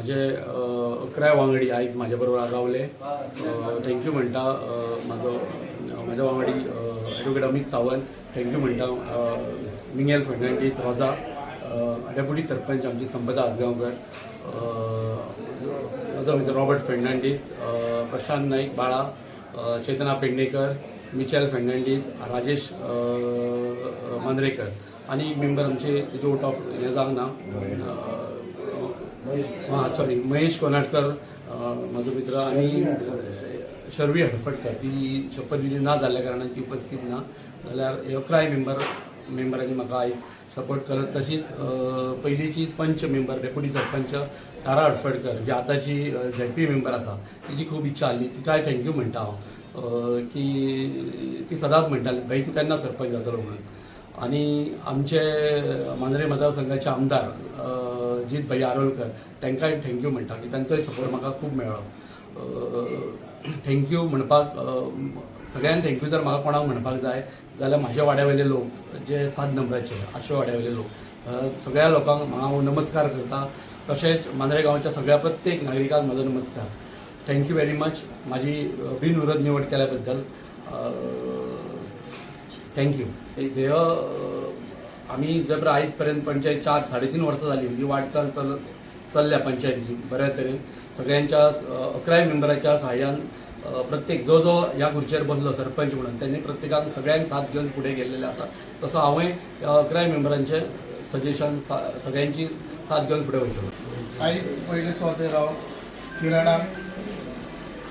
माझे 11 वांगडी आयज म्हाजे बरोबर रावले. थँक्यू म्हणटा म्हाजो वांगडी ॲडवोकेट अमित सावंत. थँक्यू म्हणटा मिंगेल फर्नांडीस रोजा, डेप्युटी सरपंच आमची संपदा आसगांवकर, म्हजो मित्र रॉबर्ट फर्नांडीस, प्रशांत नाईक बाळा, चेतना पेडणेकर, मिचेल फर्नांडीस, राजेश मांद्रेकर आणि मेंबर आमचे तेजे आउट ऑफ हें जावंक ना, सॉरी महेश कोनाटकर म्हजो मित्र आणि शर्वी हडफटकर. ती शपथविधी ना जाल्ल्या कारणान ती उपस्थित ना, जाल्यार 11 मेंबरांनी म्हाका आयज सपोर्ट करत. तशीच पयलींची पंच मेंबर डेप्युटी सरपंच तारा हडफटकर जी आतांची ZP मेंबर आसा, तिची खूब इच्छा आसली, तिकाय थँक्यू म्हणटा हांव की ती सदांच म्हणटाली भाई तूं केन्ना सरपंच जातलो म्हणून. आणि आमचे मांद्रे मतदारसंघाचे आमदार जीत भाई आरोलकर तांकांय थँक्यू म्हणटा की तांचोय सपोर्ट म्हाका खूब मेळ्ळो. थँक्यू म्हणपाक सगळ्यांक थँक्यू जर म्हाका कोणाक म्हणपाक जाय जाल्यार म्हाज्या वाड्यावयले लोक जे 7 नंबराचे 8व्या वाड्यावयले लोक, सगळ्या लोकांक हांव नमस्कार करता. तशेंच मांद्रे गांवच्या सगळ्या प्रत्येक नागरिकांक म्हजो नमस्कार. थँक्यू व्हेरी मच म्हाजी बिनविरोध निवड केल्या बद्दल. थँक्यू. देव आम्ही जर आयज पर्यंत पंचायत 4-3.5 वर्सां जाली म्हणजे वाटचाल चल्ल्या पंचायतीची बऱ्या तरेन. सगळ्यांच्या 11 मेंबराच्या सहाय्यान प्रत्येक जो ह्या खुर्चेर बसलो सरपंच म्हणून त्यांनी प्रत्येकान सगळ्यांक साथ घेवन फुडें गेल्लेले आसा. तसो हांवूय 11 मेंबरांचे सजेशन सगळ्यांची साथ घेवन फुडें वयतलो. आयज पयले स्वातेर हांव किरणाक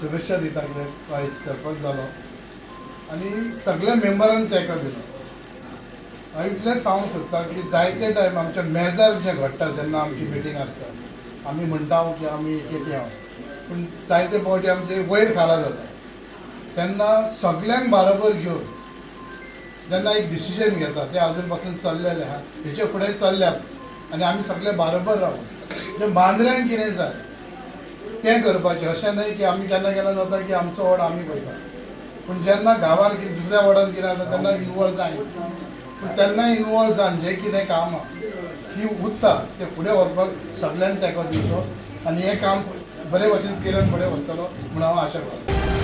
शुभेच्छा दिता कित्याक तो आयज सरपंच जालो आनी सगळ्या मेंबरांनी तेंको दिलो. हांव इतलेंच सांगूंक सोदता की जायते टायम आमच्या मेजार जें घडटा जेन्ना आमची मिटींग आसता, आमी म्हणटा की आमी केटी आहा, पूण जायते फावटी आमचे वयर खाला जाता तेन्ना सगळ्यांक बरोबर घेवन जेन्ना एक डिसिजन घेता तें आजून पासून चल्लेलें आहा, हेचे फुडें चल्ल्यात आनी आमी सगळे बरोबर रावून जें मांद्र्यांक कितें जाय तें करपाचें. अशें न्हय की आमी केन्ना केन्ना जाता की आमचो वॉर्ड आमी पळयता, पूण जेन्ना गांवार दुसऱ्या वॉर्डान कितें जाता तेन्ना इनवॉल्व जाय. पूण तेन्ना इनवॉल्व जावन जें कितें काम ही उरता तें फुडें व्हरपाक सगळ्यांनी तेंको दिवचो आनी हें काम बरे भशेन किरण फुडें व्हरतलो म्हूण हांव आशा करतां.